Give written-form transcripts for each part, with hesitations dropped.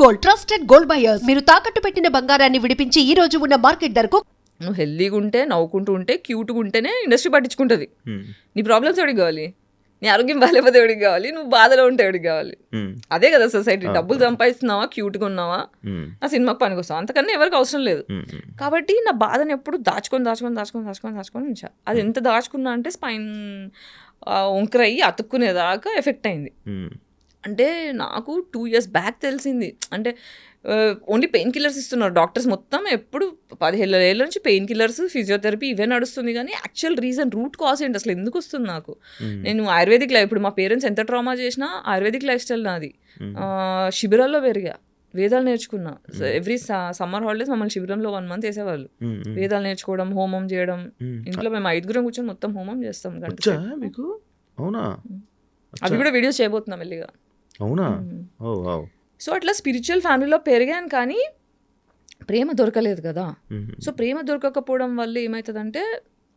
Gold, trusted gold buyers. మీరు తాకట్టు పెట్టిన బంగారాన్ని విడిపించి ఈ రోజు ఉన్న మార్కెట్ ధరకు నువ్వు హెల్దీగా ఉంటే, నవ్వుకుంటూ ఉంటే, క్యూట్గా ఉంటేనే ఇండస్ట్రీ పట్టించుకుంటుంది. నీ ప్రాబ్లమ్స్ ఎవరికి కావాలి? నీ ఆరోగ్యం బాగాలేకపోతే ఎవరికి కావాలి? నువ్వు బాధలో ఉంటే ఎవరికి కావాలి? అదే కదా సొసైటీ. డబ్బులు సంపాదిస్తున్నావా, క్యూట్గా ఉన్నావా, నా సినిమాకి పనికి వస్తావా, అంతకన్నా ఎవరికి అవసరం లేదు. కాబట్టి నా బాధను ఎప్పుడు దాచుకొని ఉంచా. అది ఎంత దాచుకున్నా అంటే స్పైన్ వంకరయ్యి అతుక్కునేదాకా ఎఫెక్ట్ అయింది. అంటే నాకు 2 years బ్యాక్ తెలిసింది. అంటే ఓన్లీ పెయిన్ కిల్లర్స్ ఇస్తున్నారు డాక్టర్స్. మొత్తం ఎప్పుడు 15 ఏళ్ళ నుంచి పెయిన్ కిల్లర్స్, ఫిజియోథెరపీ ఇవే నడుస్తుంది. కానీ యాక్చువల్ రీజన్, రూట్ కాజ్ ఏంటి, అసలు ఎందుకు వస్తుంది నాకు? నేను ఆయుర్వేదిక్ లైఫ్, ఇప్పుడు మా పేరెంట్స్ ఎంత ట్రామా చేసినా ఆయుర్వేదిక్ లైఫ్ స్టైల్ నాది. శిబిరాల్లో పెరిగా, వేదాలు నేర్చుకున్నా. ఎవ్రీ సమ్మర్ హాలిడేస్ మమ్మల్ని శిబిరంలో 1 month వేసేవాళ్ళు. వేదాలు నేర్చుకోవడం, హోమం చేయడం. ఇంట్లో మేము 5 కూర్చొని మొత్తం హోమం చేస్తాం. అవి కూడా వీడియోస్ చేయబోతున్నాం మెల్లిగా. అవునా? సో అట్లా స్పిరిచువల్ ఫ్యామిలీలో పెరిగాను, కానీ ప్రేమ దొరకలేదు కదా. సో ప్రేమ దొరకకపోవడం వల్ల ఏమవుతుందంటే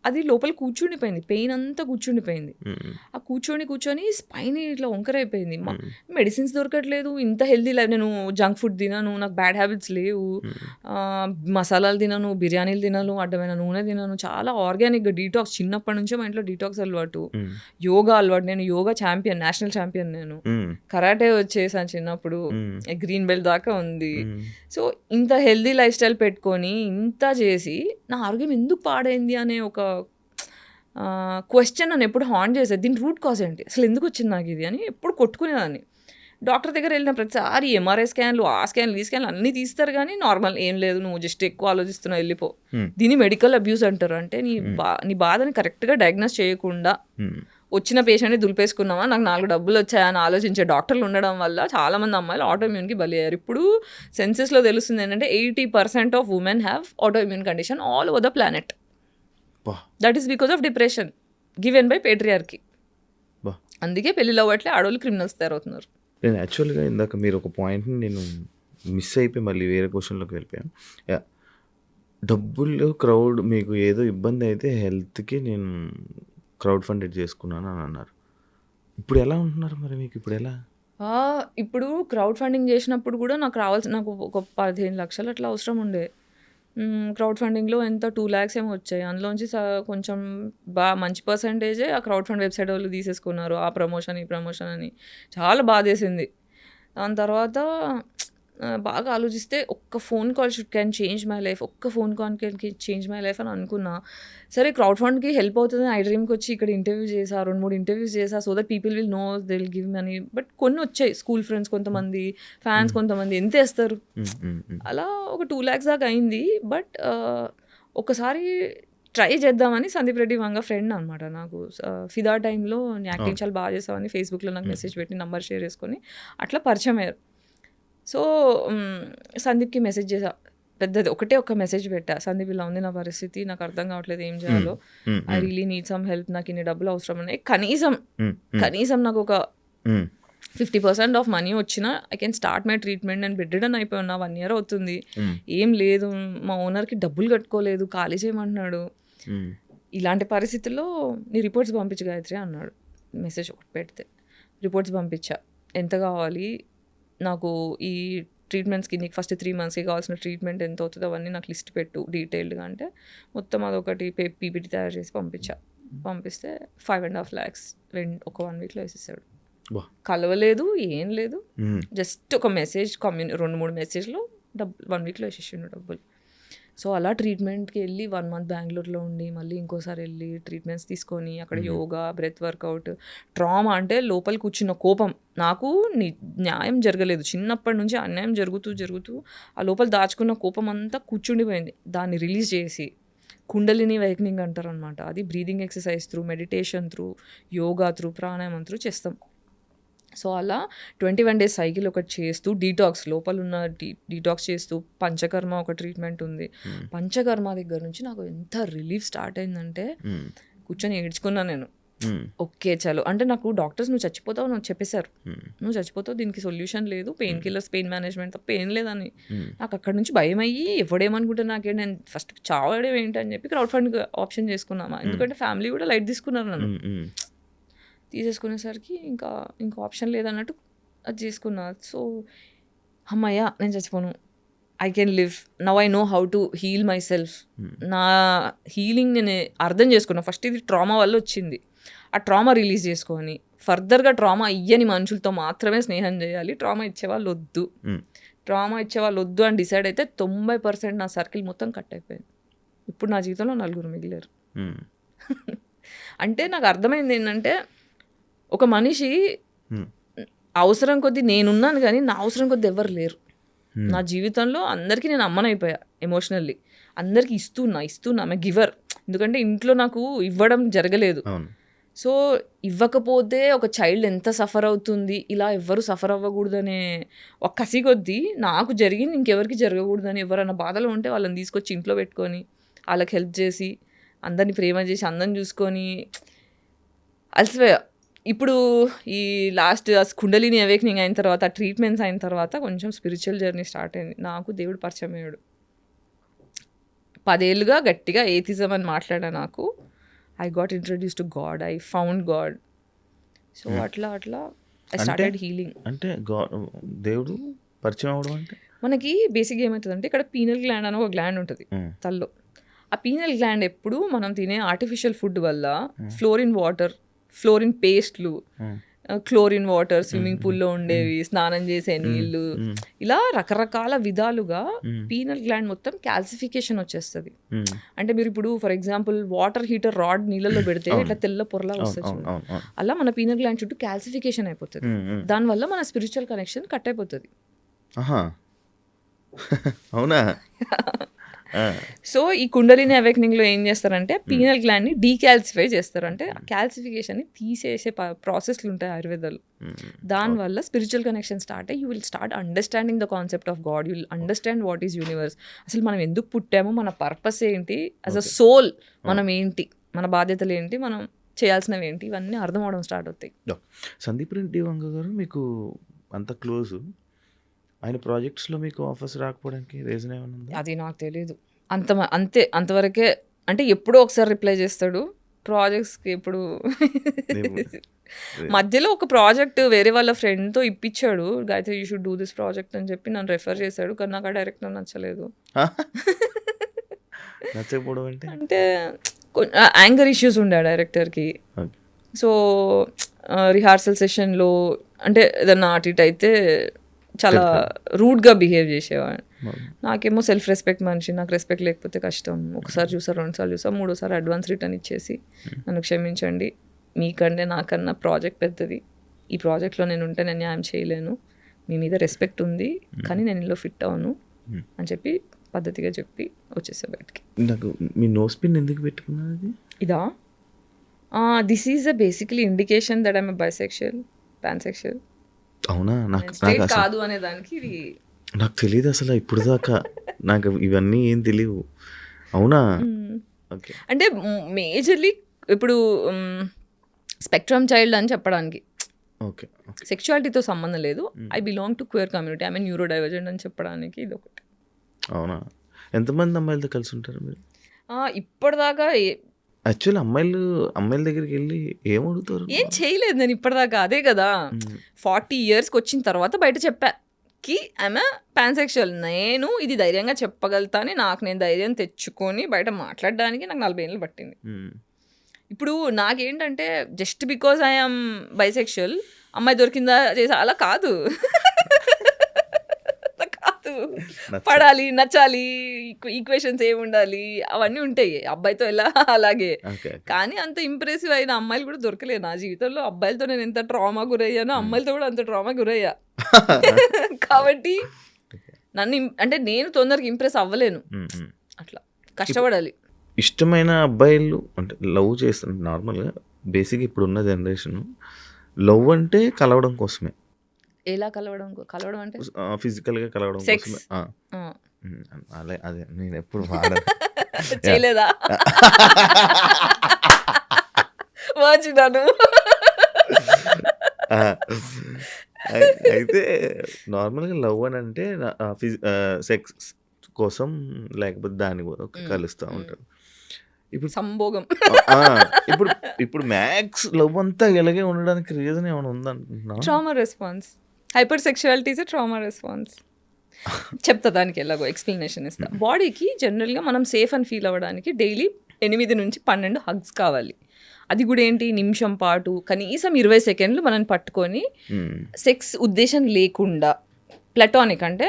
అది లోపల కూర్చుండిపోయింది, పెయిన్ అంతా కూర్చుండిపోయింది. ఆ కూర్చొని స్పైన్ ఇట్లా వంకరైపోయింది. మెడిసిన్స్ దొరకట్లేదు. ఇంత హెల్దీ లైఫ్, నేను జంక్ ఫుడ్ తినను, నాకు బ్యాడ్ హ్యాబిట్స్ లేవు, మసాలాలు తినను, బిర్యానీలు తినను, అడ్డమైన నూనె తినను, చాలా ఆర్గానిక్గా డీటాక్స్. చిన్నప్పటి నుంచే మా ఇంట్లో డీటాక్స్ అలవాటు, యోగా అలవాటు. నేను యోగా ఛాంపియన్, నేషనల్ ఛాంపియన్. నేను కరాటే వచ్చేసాను చిన్నప్పుడు, గ్రీన్ బెల్ట్ దాకా ఉంది. సో ఇంత హెల్దీ లైఫ్ స్టైల్ పెట్టుకొని ఇంత చేసి నా ఆరోగ్యం ఎందుకు పాడైంది అనే ఒక క్వశ్చన్ నన్ను ఎప్పుడు హాంట్ చేసేది. దీని రూట్ కాజ్ ఏంటి, అసలు ఎందుకు వచ్చింది నాకు ఇది అని ఎప్పుడు కొట్టుకునేదాన్ని. డాక్టర్ దగ్గర వెళ్ళిన ప్రతిసారి ఎంఆర్ఐ స్కాన్లు, ఆ స్కాన్లు, ఈ స్కాన్లు అన్నీ తీస్తారు, కానీ నార్మల్ ఏం లేదు, నువ్వు జస్ట్ ఎక్కువ ఆలోచిస్తున్నావు, వెళ్ళిపో. దీన్ని మెడికల్ అబ్యూస్ అంటారు. అంటే నీ బాధని కరెక్ట్గా డయాగ్నోస్ చేయకుండా వచ్చిన పేషెంట్ని దులిపేసుకున్నావా, నాకు 4 డబ్బులు వచ్చాయని ఆలోచించే డాక్టర్లు ఉండడం వల్ల చాలామంది అమ్మాయిలు ఆటోఇమ్యూన్కి బలయ్యారు. ఇప్పుడు సెన్సెస్లో తెలుస్తుంది ఏంటంటే 80% of women have autoimmune condition all over the planet. That is because of depression given by patriarchy. అందుకే పెళ్ళిలో అవ్వట్లే, ఆడవాళ్ళు క్రిమినల్స్ తయారవుతున్నారు. నేను యాక్చువల్గా ఇందాక మీరు ఒక పాయింట్ని నేను మిస్ అయిపోయి మళ్ళీ వేరే క్వశ్చన్లోకి వెళ్ళిపోయాను. డబ్బులు క్రౌడ్, మీకు ఏదో ఇబ్బంది అయితే హెల్త్కి నేను క్రౌడ్ ఫండెడ్ చేసుకున్నాను అని అన్నారు. ఇప్పుడు ఎలా ఉంటున్నారు మరి? మీకు ఇప్పుడు ఎలా? ఇప్పుడు క్రౌడ్ ఫండింగ్ చేసినప్పుడు కూడా నాకు ఒక 15 లక్షలు అట్లా అవసరం ఉండే. క్రౌడ్ ఫండింగ్లో ఎంత 2 lakhs ఏమో వచ్చాయి. అందులోంచి కొంచెం మంచి పర్సంటేజే ఆ క్రౌడ్ ఫండ్ వెబ్సైట్ వాళ్ళు తీసేసుకున్నారు. ఆ ప్రమోషన్, ఈ ప్రమోషన్ అని చాలా బాధేసింది. దాని తర్వాత బాగా ఆలోచిస్తే ఒక్క phone call can change my life, ఒక్క phone call can change my life అని అనుకున్నా. సరే క్రౌడ్ ఫండ్కి హెల్ప్ అవుతుందని ఐ డ్రీమ్కి వచ్చి ఇక్కడ ఇంటర్వ్యూ చేసా, 2-3 ఇంటర్వ్యూస్ చేసా, so that people will know, they will give money. But కొన్ని వచ్చాయి, స్కూల్ ఫ్రెండ్స్ కొంతమంది, ఫ్యాన్స్ కొంతమంది, ఎంత వేస్తారు. అలా ఒక 2 lakhs దాకా అయింది. బట్ ఒకసారి ట్రై చేద్దామని సందీప్ రెడ్డి వంగ ఫ్రెండ్ అనమాట నాకు. ఫిదా టైంలో యాక్టింగ్ చాలా బాగా చేసామని ఫేస్బుక్లో నాకు మెసేజ్ పెట్టి నంబర్ షేర్ చేసుకొని అట్లా పరిచయం అయ్యారు. సో సందీప్కి మెసేజ్ చేసా, పెద్దది ఒక మెసేజ్ పెట్టా, సందీప్ ఇలా ఉంది నా పరిస్థితి, నాకు అర్థం కావట్లేదు ఏం చేయాలో, I really need some help, నాకు ఇన్ని డబ్బులు అవసరం ఉన్నాయి, కనీసం నాకు ఒక 50% ఆఫ్ మనీ వచ్చినా I can start my treatment. నేను బెడ్ రిడన్ అయిపోయి ఉన్నా, 1 year అవుతుంది, ఏం లేదు, మా ఓనర్కి డబ్బులు కట్టుకోలేదు, ఖాళీ చేయమంటున్నాడు. ఇలాంటి పరిస్థితుల్లో నీ రిపోర్ట్స్ పంపించు గాయత్రి అన్నాడు. మెసేజ్ ఒకటి పెడితే రిపోర్ట్స్ పంపించా, ఎంత కావాలి నాకు ఈ ట్రీట్మెంట్స్కి, నీకు ఫస్ట్ 3 monthsకి కావాల్సిన ట్రీట్మెంట్ ఎంత అవుతుందో అవన్నీ నాకు లిస్ట్ పెట్టు డీటెయిల్డ్గా అంటే మొత్తం అదొకటి పీపీటీ తయారు చేసి పంపిస్తే 5.5 lakhs ఒక 1 weekలో వేసేసాడు. కలవలేదు, ఏం లేదు, జస్ట్ ఒక మెసేజ్, 2-3 మెసేజ్లో 1 weekలో వేసేసిండు డబ్బులు. సో అలా ట్రీట్మెంట్కి వెళ్ళి 1 month బెంగళూరులో ఉండి మళ్ళీ ఇంకోసారి వెళ్ళి ట్రీట్మెంట్స్ తీసుకొని అక్కడ యోగా, బ్రెత్ వర్కౌట్. ట్రామా అంటే లోపల కూర్చున్న కోపం, నాకు న్యాయం జరగలేదు, చిన్నప్పటి నుంచి అన్యాయం జరుగుతూ ఆ లోపల దాచుకున్న కోపం అంతా కూర్చుండిపోయింది. దాన్ని రిలీజ్ చేసి కుండలిని వైకనింగ్ అంటారు అనమాట. అది breathing exercise through, meditation through, yoga through, ప్రాణాయామం త్రూ చేస్తాం. సో అలా 21 days సైకిల్ ఒకటి చేస్తూ, డీటాక్స్ లోపల ఉన్న డీటాక్స్ చేస్తూ, పంచకర్మ ఒక ట్రీట్మెంట్ ఉంది. పంచకర్మ దగ్గర నుంచి నాకు ఎంత రిలీఫ్ స్టార్ట్ అయిందంటే కూర్చొని ఏడ్చుకున్నా నేను. ఓకే చలో అంటే నాకు డాక్టర్స్ నువ్వు చచ్చిపోతావు నాకు చెప్పేశారు, నువ్వు చచ్చిపోతావు, దీనికి సొల్యూషన్ లేదు, పెయిన్ కిల్లర్స్, పెయిన్ మేనేజ్మెంట్ తప్ప ఏం లేదని. నాకు అక్కడ నుంచి భయం అయ్యి ఎవడేమనుకుంటే నాకే, నేను ఫస్ట్ చావడం ఏంటి అని చెప్పి క్రౌడ్ ఫండ్ ఆప్షన్ చేసుకున్నామా. ఎందుకంటే ఫ్యామిలీ కూడా లైట్ తీసుకున్నారు నన్ను. తీసేసుకునేసరికి ఇంకా ఆప్షన్ లేదన్నట్టు అది చేసుకున్నా. సో అమ్మయ్య నేను చచ్చిపోను, I can live, now I know how to heal myself. నా హీలింగ్ నేను అర్థం చేసుకున్నా. ఫస్ట్ ఇది ట్రామా వల్ల వచ్చింది. ఆ ట్రామా రిలీజ్ చేసుకొని ఫర్దర్గా ట్రామా ఇయ్యని మనుషులతో మాత్రమే స్నేహం చేయాలి, ట్రామా ఇచ్చేవాళ్ళు వద్దు, ట్రామా ఇచ్చేవాళ్ళు వద్దు అని డిసైడ్ అయితే 90% నా సర్కిల్ మొత్తం కట్ అయిపోయింది. ఇప్పుడు నా జీవితంలో 4 మిగిలారు. అంటే నాకు అర్థమైంది ఏంటంటే, ఒక మనిషి అవసరం కొద్దీ నేనున్నాను కానీ నా అవసరం కొద్దీ ఎవరు లేరు నా జీవితంలో. అందరికీ నేను అమ్మనైపోయా ఎమోషనల్లీ, అందరికీ ఇస్తున్నా ఆమె గివర్. ఎందుకంటే ఇంట్లో నాకు ఇవ్వడం జరగలేదు. సో ఇవ్వకపోతే ఒక చైల్డ్ ఎంత సఫర్ అవుతుంది, ఇలా ఎవ్వరు సఫర్ అవ్వకూడదనే ఒక కసి కొద్దీ నాకు జరిగింది ఇంకెవరికి జరగకూడదని, ఎవరైనా బాధలో ఉంటే వాళ్ళని తీసుకొచ్చి ఇంట్లో పెట్టుకొని వాళ్ళకి హెల్ప్ చేసి అందరిని ప్రేమ చేసి అందరిని చూసుకొని అలసిపోయా. ఇప్పుడు ఈ లాస్ట్ కుండలిని అవేకనింగ్ అయిన తర్వాత, ట్రీట్మెంట్స్ అయిన తర్వాత కొంచెం స్పిరిచువల్ జర్నీ స్టార్ట్ అయింది. నాకు దేవుడు పరిచయం అయ్యాడు. 10 ఏళ్ళుగా గట్టిగా ఏథిజం అని మాట్లాడా. నాకు I got introduce to God, I found God. So అట్లా ఐ స్టార్టెడ్ హీలింగ్. అంటే దేవుడు పరిచయం అవ్వడం అంటే మనకి బేసిక్గా ఏమవుతుందంటే, ఇక్కడ పీనల్ గ్లాండ్ అని ఒక గ్లాండ్ ఉంటుంది తల్లో. ఆ పీనల్ గ్లాండ్ ఎప్పుడు మనం తినే ఆర్టిఫిషియల్ ఫుడ్ వల్ల ఫ్లోరిన్ వాటర్, ఫ్లోరిన్ పేస్ట్లు, క్లోరిన్ వాటర్, స్విమ్మింగ్ పూల్లో ఉండేవి, స్నానం చేసే నీళ్ళు, ఇలా రకరకాల విధాలుగా పీనల్ గ్లాండ్ మొత్తం క్యాల్సిఫికేషన్ వచ్చేస్తుంది. అంటే మీరు ఇప్పుడు for example water heater rod నీళ్ళలో పెడితే ఇట్లా తెల్ల పొరలా వస్తుంది, అలా మన పీనల్ గ్లాండ్ చుట్టూ క్యాల్సిఫికేషన్ అయిపోతుంది. దానివల్ల మన స్పిరిచువల్ కనెక్షన్ కట్ అయిపోతుంది. అవునా? సో ఈ కుండలిని అవేకనింగ్లో ఏం చేస్తారంటే, పీనల్ గ్లాండ్ని డీకాల్సిఫై చేస్తారు. అంటే క్యాల్సిఫికేషన్ని తీసేసే ప్రాసెస్లు ఉంటాయి ఆయుర్వేదాలు. దానివల్ల స్పిరిచువల్ కనెక్షన్ స్టార్ట్ అయ్యి you will start understanding the concept of God, you will understand what is universe. అసలు మనం ఎందుకు పుట్టామో, మన పర్పస్ ఏంటి, యాజ్ అ సోల్ మనం ఏంటి, మన బాధ్యతలు ఏంటి, మనం చేయాల్సినవి ఏంటి, ఇవన్నీ అర్థం అవడం స్టార్ట్ అవుతాయి. సందీప్ రెడ్డి వంగ గారు మీకు అంత క్లోజ్, ఆయన ప్రాజెక్ట్స్లో మీకు ఆఫర్స్ రాకపోవడానికి రీజన్ ఏమైనా ఉందా? అది నాకు తెలియదు. అంతవరకే. అంటే ఎప్పుడో ఒకసారి రిప్లై చేస్తాడు ప్రాజెక్ట్స్కి. ఎప్పుడు మధ్యలో ఒక ప్రాజెక్ట్ వేరే వాళ్ళ ఫ్రెండ్తో ఇప్పించాడు, Gayatri you should do this project అని చెప్పి నన్ను రెఫర్ చేశాడు. కానీ నాకు ఆ డైరెక్టర్ నచ్చలేదు. నచ్చకపోవడం అంటే యాంగర్ ఇష్యూస్ ఉండే ఆ డైరెక్టర్కి. సో రిహార్సల్ సెషన్లో అంటే ఏదన్నా అటు ఇటు అయితే చాలా రూడ్గా బిహేవ్ చేసేవాడు. నాకేమో సెల్ఫ్ రెస్పెక్ట్ మనిషి, నాకు రెస్పెక్ట్ లేకపోతే కష్టం. ఒకసారి చూసా, 2 సార్లు చూసా, 3ఓసారి అడ్వాన్స్ రిటర్న్ ఇచ్చేసి నన్ను క్షమించండి, మీకంటే నాకన్నా ప్రాజెక్ట్ పెద్దది, ఈ ప్రాజెక్ట్లో నేను ఉంటే నేను న్యాయం చేయలేను, మీ మీద రెస్పెక్ట్ ఉంది కానీ నేను ఇందులో ఫిట్ అవ్వను అని చెప్పి పద్ధతిగా చెప్పి వచ్చేసా బయటికి. నాకు మీ నోస్ పిన్ ఎందుకు పెట్టుకున్నది? ఇదా, this is a basically indication that I'm bisexual, pansexual. అవునా? నాకు కాదు అనే దానికి ఇది నాకు తెలియదు అసలు ఇప్పుడు దాకా. నాకు ఇవన్నీ ఏం తెలియవు. అవునా? ఓకే. అంటే మేజర్లీ ఇప్పుడు స్పెక్ట్రమ్ చైల్డ్ అని చెప్పడానికి, ఓకే, సెక్షువాలిటీతో సంబంధం లేదు, I belong to queer community, I mean neuro divergent అని చెప్పడానికి ఇది ఒకటి. అవునా? ఎంతమంది అమ్మాయిలతో కలిసి ఉంటారు మీరు ఇప్పటిదాకా? యాక్చువల్లీ అమ్మాయిల దగ్గరికి వెళ్ళి ఏం అడుగుతారు? ఏం చేయలేదు నేను ఇప్పటిదాకా. అదే కదా 40 yearsకి వచ్చిన తర్వాత బయట చెప్పాకి ఐఎమ్ పాన్సెక్షువల్. నేను ఇది ధైర్యంగా చెప్పగలుగుతాను, నాకు నేను ధైర్యం తెచ్చుకొని బయట మాట్లాడడానికి నాకు 40 ఏళ్ళు పట్టింది. ఇప్పుడు నాకేంటంటే జస్ట్ బికాజ్ ఐఎమ్ బైసెక్షువల్ అమ్మాయి దొరికిందా చేసా అలా కాదు. పడాలి, నచ్చాలి, ఈక్వేషన్స్ ఏమి ఉండాలి అవన్నీ ఉంటాయి అబ్బాయితో ఎలా అలాగే. కానీ అంత ఇంప్రెసివ్ అయిన అమ్మాయిలు కూడా దొరకలేదు నా జీవితంలో. అబ్బాయిలతో నేను ఎంత ట్రామా గురయ్యానో అమ్మాయిలతో కూడా అంత ట్రామా గురయ్యా. కాబట్టి నన్ను అంటే నేను తొందరగా ఇంప్రెస్ అవ్వలేను, అట్లా కష్టపడాలి. ఇష్టమైన అబ్బాయిలు అంటే లవ్ చేస్తారు నార్మల్గా. బేసిక్గా ఇప్పుడున్న జనరేషన్ లవ్ అంటే కలవడం కోసమే. ఎలా కలవడం అంటే ఫిజికల్గా కలవడం కోసమే. అదే నేను ఎప్పుడు చేయలేదా? వాచినాను. అయితే నార్మల్గా లవ్ అని అంటే సెక్స్ కోసం లేకపోతే దాని కలుస్తూ ఉంటారు. ఇప్పుడు సంభోగం. ఇప్పుడు మ్యాక్స్ లవ్ అంతా ఇలాగే ఉండడానికి రీజన్ ఏమైనా ఉందనుకుంటున్నా? Trauma response. Hyper sexuality is a trauma response. చెప్తా దానికి ఎలాగో ఎక్స్ప్లెనేషన్ ఇస్తా. బాడీకి జనరల్గా మనం సేఫ్ అని ఫీల్ అవ్వడానికి డైలీ 8 నుంచి 12 హగ్స్ కావాలి. అది కూడా ఏంటి, నిమిషం పాటు కనీసం 20 సెకండ్లు మనం పట్టుకొని సెక్స్ ఉద్దేశం లేకుండా, ప్లటానిక్ అంటే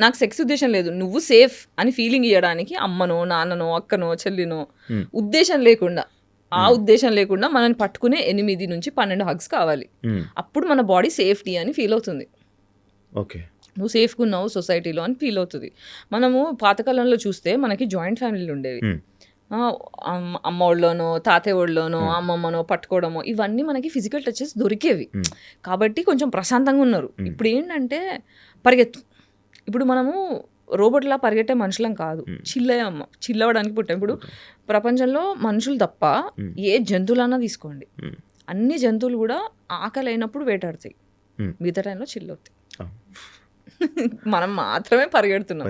నాకు సెక్స్ ఉద్దేశం లేదు, నువ్వు సేఫ్ అని ఫీలింగ్ ఇవ్వడానికి అమ్మనో నాన్ననో అక్కనో చెల్లినో ఉద్దేశం లేకుండా, ఆ ఉద్దేశం లేకుండా మనల్ని పట్టుకునే 8 నుంచి 12 హగ్స్ కావాలి. అప్పుడు మన బాడీ సేఫ్టీ అని ఫీల్ అవుతుంది. ఓకే, నువ్వు సేఫ్గా ఉన్నావు సొసైటీలో అని ఫీల్ అవుతుంది. మనము పాతకాలంలో చూస్తే మనకి జాయింట్ ఫ్యామిలీలు ఉండేవి. అమ్మ వాళ్ళలోనో తాతయ్య వాళ్ళలోనో అమ్మమ్మనో పట్టుకోవడమో ఇవన్నీ మనకి ఫిజికల్ టచెస్ దొరికేవి. కాబట్టి కొంచెం ప్రశాంతంగా ఉన్నారు. ఇప్పుడు ఏంటంటే పరిగెత్తు. ఇప్పుడు మనము రోబోట్లా పరిగెట్టే మనుషులం కాదు, చిల్లవడానికి పుట్టాం. ఇప్పుడు ప్రపంచంలో మనుషులు తప్ప ఏ జంతువులన్నా తీసుకోండి, అన్ని జంతువులు కూడా ఆకలి అయినప్పుడు వేటాడతాయి, మిగతా టైంలో చిల్లవుతాయి. మనం మాత్రమే పరిగెడుతున్నాం.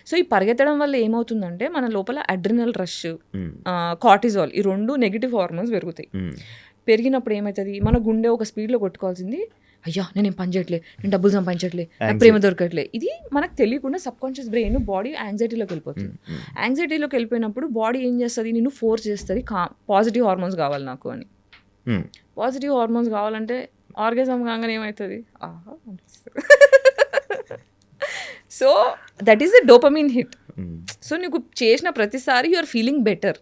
సో ఈ పరిగెత్తడం వల్ల ఏమవుతుందంటే మన లోపల అడ్రినల్ రష్, కార్టిజాల్, ఈ 2 నెగిటివ్ హార్మోన్స్ పెరుగుతాయి. పెరిగినప్పుడు ఏమవుతుంది, మన గుండె ఒక స్పీడ్లో కొట్టుకోవాల్సింది, అయ్యా నేనేం పని చేయట్లే, నేను డబ్బులు సంపాదించట్లే, నాకు ప్రేమ దొరకట్లే, ఇది మనకు తెలియకుండా సబ్ కాన్షియస్ బ్రెయిన్ బాడీ యాంగ్జైటీలోకి వెళ్ళిపోతుంది. యాంగ్జైటీలోకి వెళ్ళిపోయినప్పుడు బాడీ ఏం చేస్తుంది, నిన్ను ఫోర్స్ చేస్తుంది పాజిటివ్ హార్మోన్స్ కావాలి నాకు అని. పాజిటివ్ హార్మోన్స్ కావాలంటే ఆర్గాజం కాగానే ఏమవుతుంది, so that is the dopamine hit. So నీకు చేసిన ప్రతిసారి you are feeling better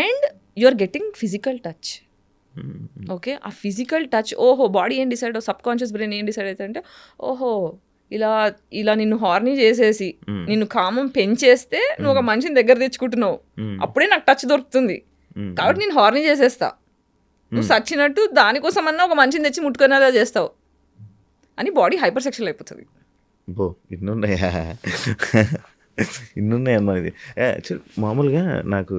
and you are getting physical touch. Okay, ఆ ఫిజికల్ టచ్, ఓహో బాడీ ఏం డిసైడ్, సబ్ కాన్షియస్ బ్రెయిన్ ఏం డిసైడ్ అవుతుంది అంటే, ఓహో ఇలా నిన్ను హార్నీ చేసేసి నిన్ను కామం పెంచేస్తే నువ్వు ఒక మనిషిని దగ్గర తెచ్చుకుంటున్నావు, అప్పుడే నాకు టచ్ దొరుకుతుంది, కాబట్టి నేను హార్నీ చేసేస్తా, నువ్వు సచ్చినట్టు దానికోసమన్నా ఒక మనిషిని తెచ్చి ముట్టుకునేలా చేస్తావు అని బాడీ హైపర్ సెక్షువల్ అయిపోతుంది. బో ఇన్నున్నాయా, ఇన్నున్నాయమ్మా. ఇది మామూలుగా నాకు